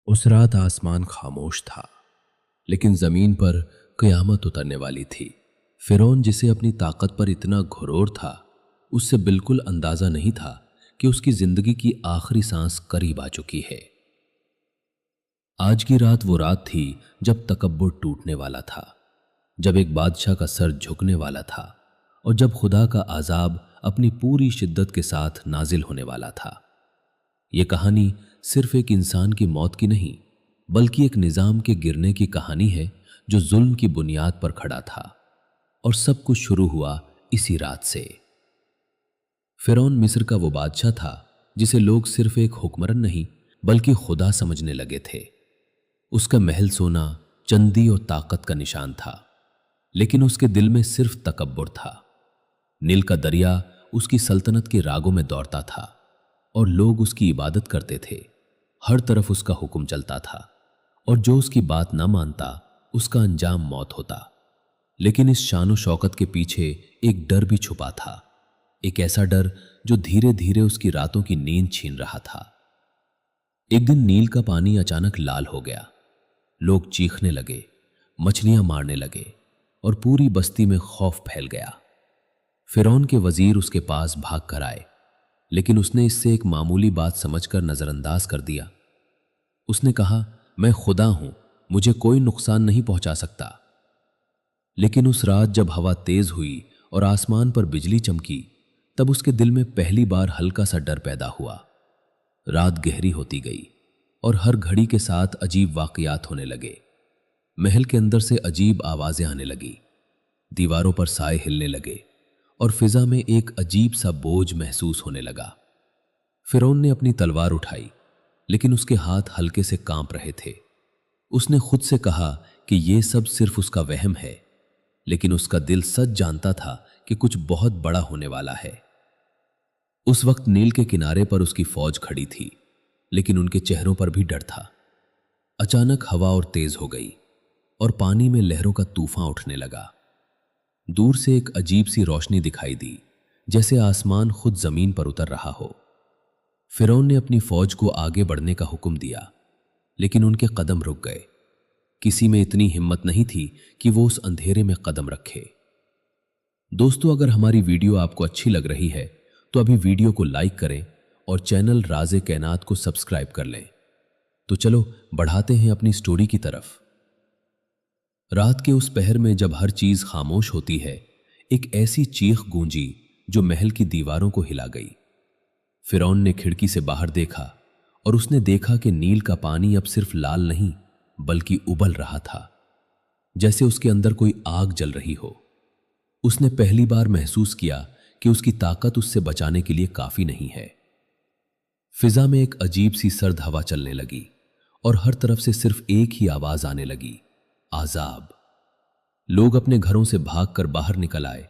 उस रात आसमान खामोश था, लेकिन जमीन पर कयामत उतरने वाली थी। फिरौन, जिसे अपनी ताकत पर इतना घुरूर था, उससे बिल्कुल अंदाजा नहीं था कि उसकी जिंदगी की आखिरी सांस करीब आ चुकी है। आज की रात वो रात थी जब तकब्बुर टूटने वाला था, जब एक बादशाह का सर झुकने वाला था और जब खुदा का आजाब अपनी पूरी शिद्दत के साथ नाजिल होने वाला था। ये कहानी सिर्फ एक इंसान की मौत की नहीं, बल्कि एक निजाम के गिरने की कहानी है जो जुल्म की बुनियाद पर खड़ा था। और सब कुछ शुरू हुआ इसी रात से। फिरौन मिस्र का वो बादशाह था जिसे लोग सिर्फ एक हुक्मरान नहीं बल्कि खुदा समझने लगे थे। उसका महल सोना, चंदी और ताकत का निशान था, लेकिन उसके दिल में सिर्फ तकब्बुर था। नील का दरिया उसकी सल्तनत के रागों में दौड़ता था और लोग उसकी इबादत करते थे। हर तरफ उसका हुक्म चलता था और जो उसकी बात न मानता उसका अंजाम मौत होता। लेकिन इस शान शौकत के पीछे एक डर भी छुपा था, एक ऐसा डर जो धीरे धीरे उसकी रातों की नींद छीन रहा था। एक दिन नील का पानी अचानक लाल हो गया। लोग चीखने लगे, मछलियां मारने लगे और पूरी बस्ती में खौफ फैल गया। फिरौन के वजीर उसके पास भाग कर आए, लेकिन उसने इससे एक मामूली बात समझकर नजरअंदाज कर दिया। उसने कहा, मैं खुदा हूं, मुझे कोई नुकसान नहीं पहुंचा सकता। लेकिन उस रात जब हवा तेज हुई और आसमान पर बिजली चमकी, तब उसके दिल में पहली बार हल्का सा डर पैदा हुआ। रात गहरी होती गई और हर घड़ी के साथ अजीब वाकयात होने लगे। महल के अंदर से अजीब आवाजें आने लगी, दीवारों पर साए हिलने लगे और फिजा में एक अजीब सा बोझ महसूस होने लगा। फिरौन ने अपनी तलवार उठाई, लेकिन उसके हाथ हल्के से कांप रहे थे। उसने खुद से कहा कि यह सब सिर्फ उसका वहम है, लेकिन उसका दिल सच जानता था कि कुछ बहुत बड़ा होने वाला है। उस वक्त नील के किनारे पर उसकी फौज खड़ी थी, लेकिन उनके चेहरों पर भी डर था। अचानक हवा और तेज हो गई और पानी में लहरों का तूफान उठने लगा। दूर से एक अजीब सी रोशनी दिखाई दी, जैसे आसमान खुद जमीन पर उतर रहा हो। फिरौन ने अपनी फौज को आगे बढ़ने का हुक्म दिया, लेकिन उनके कदम रुक गए। किसी में इतनी हिम्मत नहीं थी कि वो उस अंधेरे में कदम रखे। दोस्तों, अगर हमारी वीडियो आपको अच्छी लग रही है तो अभी वीडियो को लाइक करें और चैनल राज़े कायनात को सब्सक्राइब कर लें। तो चलो बढ़ाते हैं अपनी स्टोरी की तरफ। रात के उस पहर में जब हर चीज खामोश होती है, एक ऐसी चीख गूंजी जो महल की दीवारों को हिला गई। फिरौन ने खिड़की से बाहर देखा और उसने देखा कि नील का पानी अब सिर्फ लाल नहीं बल्कि उबल रहा था, जैसे उसके अंदर कोई आग जल रही हो। उसने पहली बार महसूस किया कि उसकी ताकत उससे बचाने के लिए काफी नहीं है। फिजा में एक अजीब सी सर्द हवा चलने लगी और हर तरफ से सिर्फ एक ही आवाज आने लगी, आजाब। लोग अपने घरों से भागकर बाहर निकल आए,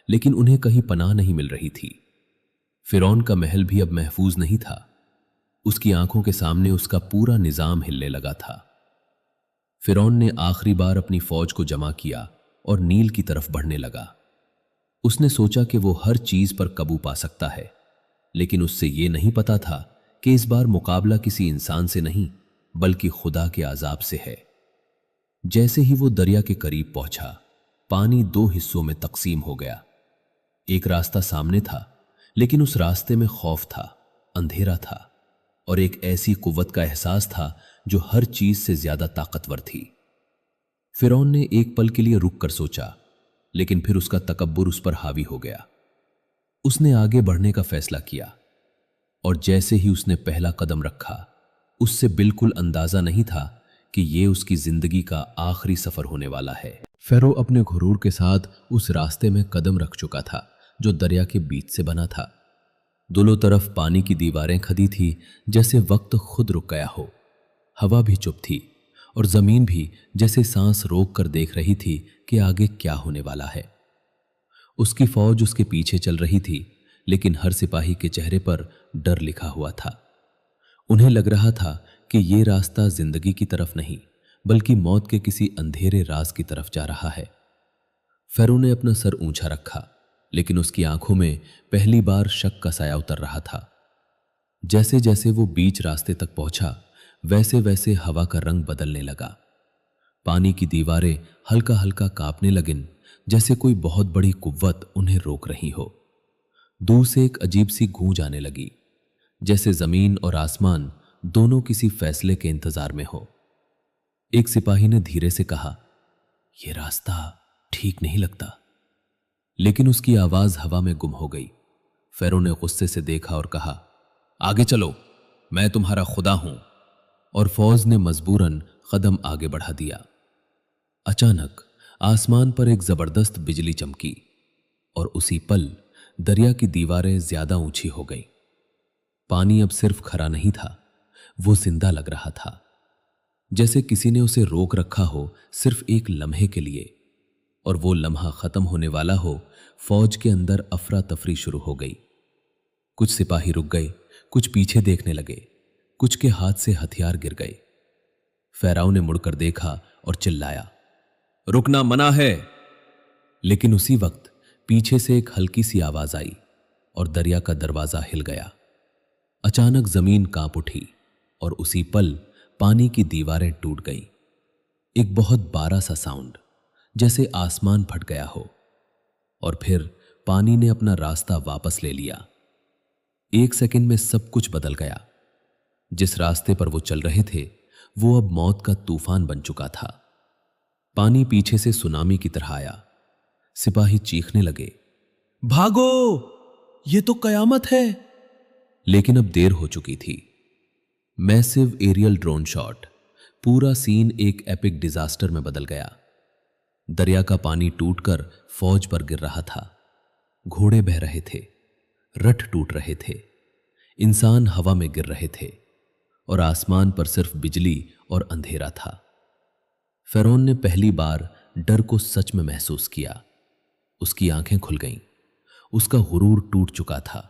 लेकिन उन्हें कहीं पनाह नहीं मिल रही थी। फिरौन का महल भी अब महफूज नहीं था। उसकी आंखों के सामने उसका पूरा निजाम हिलने लगा था। फिरौन ने आखिरी बार अपनी फौज को जमा किया और नील की तरफ बढ़ने लगा। उसने सोचा कि वो हर चीज पर काबू पा सकता है, लेकिन उससे ये नहीं पता था कि इस बार मुकाबला किसी इंसान से नहीं बल्कि खुदा के आजाब से है। जैसे ही वो दरिया के करीब पहुंचा, पानी दो हिस्सों में तकसीम हो गया। एक रास्ता सामने था, लेकिन उस रास्ते में खौफ था, अंधेरा था और एक ऐसी कुव्वत का एहसास था जो हर चीज से ज्यादा ताकतवर थी। फिरौन ने एक पल के लिए रुक कर सोचा, लेकिन फिर उसका तकब्बुर उस पर हावी हो गया। उसने आगे बढ़ने का फैसला किया और जैसे ही उसने पहला कदम रखा, उससे बिल्कुल अंदाजा नहीं था कि ये उसकी जिंदगी का आखिरी सफर होने वाला है। फेरो अपने घुरूर के साथ उस रास्ते में कदम रख चुका था जो दरिया के बीच से बना था। दोनों तरफ पानी की दीवारें खड़ी थी, जैसे वक्त खुद रुक गया हो। हवा भी चुप थी और जमीन भी जैसे सांस रोक कर देख रही थी कि आगे क्या होने वाला है। उसकी फौज उसके पीछे चल रही थी, लेकिन हर सिपाही के चेहरे पर डर लिखा हुआ था। उन्हें लग रहा था कि ये रास्ता जिंदगी की तरफ नहीं बल्कि मौत के किसी अंधेरे राज की तरफ जा रहा है। फेरो ने अपना सर ऊंचा रखा, लेकिन उसकी आंखों में पहली बार शक का साया उतर रहा था। जैसे जैसे वो बीच रास्ते तक पहुंचा, वैसे वैसे हवा का रंग बदलने लगा। पानी की दीवारें हल्का हल्का कांपने लगीं, जैसे कोई बहुत बड़ी कुव्वत उन्हें रोक रही हो। दूर से एक अजीब सी गूंज आने लगी, जैसे जमीन और आसमान दोनों किसी फैसले के इंतजार में हो। एक सिपाही ने धीरे से कहा, यह रास्ता ठीक नहीं लगता। लेकिन उसकी आवाज हवा में गुम हो गई। फेरो ने गुस्से से देखा और कहा, आगे चलो, मैं तुम्हारा खुदा हूं। और फौज ने मजबूरन कदम आगे बढ़ा दिया। अचानक आसमान पर एक जबरदस्त बिजली चमकी और उसी पल दरिया की दीवारें ज्यादा ऊंची हो गईं। पानी अब सिर्फ खरा नहीं था, वो जिंदा लग रहा था, जैसे किसी ने उसे रोक रखा हो सिर्फ एक लम्हे के लिए। और वो लम्हा खत्म होने वाला हो, फौज के अंदर अफरा तफरी शुरू हो गई। कुछ सिपाही रुक गए, कुछ पीछे देखने लगे, कुछ के हाथ से हथियार गिर गए। फेराव ने मुड़कर देखा और चिल्लाया, रुकना मना है। लेकिन उसी वक्त पीछे से एक हल्की सी आवाज आई और दरिया का दरवाजा हिल गया। अचानक जमीन कांप उठी और उसी पल पानी की दीवारें टूट गईं। एक बहुत बारा सा साउंड, जैसे आसमान फट गया हो। और फिर पानी ने अपना रास्ता वापस ले लिया। एक सेकंड में सब कुछ बदल गया। जिस रास्ते पर वो चल रहे थे, वो अब मौत का तूफान बन चुका था। पानी पीछे से सुनामी की तरह आया। सिपाही चीखने लगे, भागो, ये तो कयामत है। लेकिन अब देर हो चुकी थी। मैसिव एरियल ड्रोन शॉट, पूरा सीन एक एपिक डिजास्टर में बदल गया। दरिया का पानी टूटकर फौज पर गिर रहा था। घोड़े बह रहे थे, रथ टूट रहे थे, इंसान हवा में गिर रहे थे और आसमान पर सिर्फ बिजली और अंधेरा था। फेरोन ने पहली बार डर को सच में महसूस किया। उसकी आंखें खुल गईं, उसका गुरूर टूट चुका था।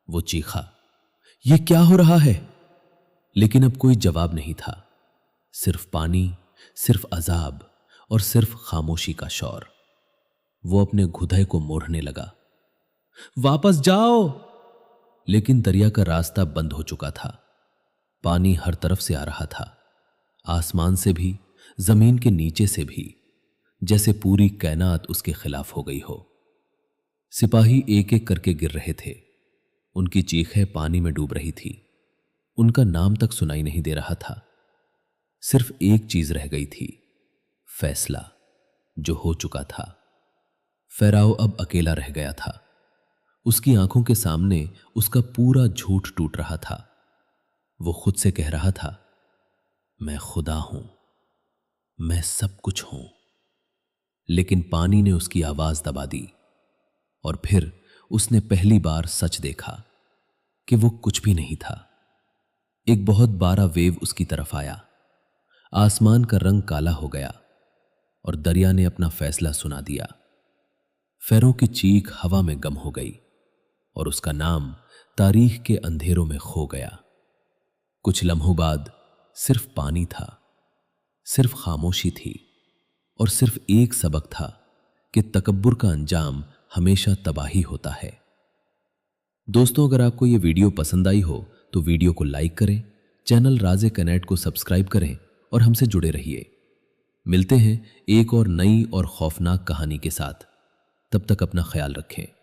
वो चीखा, ये क्या हो रहा है? लेकिन अब कोई जवाब नहीं था। सिर्फ पानी, सिर्फ अजाब और सिर्फ खामोशी का शौर। वो अपने घुदय को मोड़ने लगा, वापस जाओ। लेकिन दरिया का रास्ता बंद हो चुका था। पानी हर तरफ से आ रहा था, आसमान से भी, जमीन के नीचे से भी, जैसे पूरी कायनात उसके खिलाफ हो गई हो। सिपाही एक एक करके गिर रहे थे। उनकी चीखें पानी में डूब रही थी। उनका नाम तक सुनाई नहीं दे रहा था। सिर्फ एक चीज रह गई थी, फैसला, जो हो चुका था। फेराव अब अकेला रह गया था। उसकी आंखों के सामने उसका पूरा झूठ टूट रहा था। वो खुद से कह रहा था, मैं खुदा हूं, मैं सब कुछ हूं। लेकिन पानी ने उसकी आवाज दबा दी और फिर उसने पहली बार सच देखा कि वो कुछ भी नहीं था। एक बहुत बारा वेव उसकी तरफ आया। आसमान का रंग काला हो गया और दरिया ने अपना फैसला सुना दिया। फेरो की चीख हवा में गम हो गई और उसका नाम तारीख के अंधेरों में खो गया। कुछ लम्हों बाद सिर्फ पानी था, सिर्फ खामोशी थी और सिर्फ एक सबक था कि तकब्बुर का अंजाम हमेशा तबाही होता है। दोस्तों, अगर आपको यह वीडियो पसंद आई हो तो वीडियो को लाइक करें, चैनल राज़े कनेक्ट को सब्सक्राइब करें और हमसे जुड़े रहिए। मिलते हैं एक और नई और खौफनाक कहानी के साथ। तब तक अपना ख्याल रखें।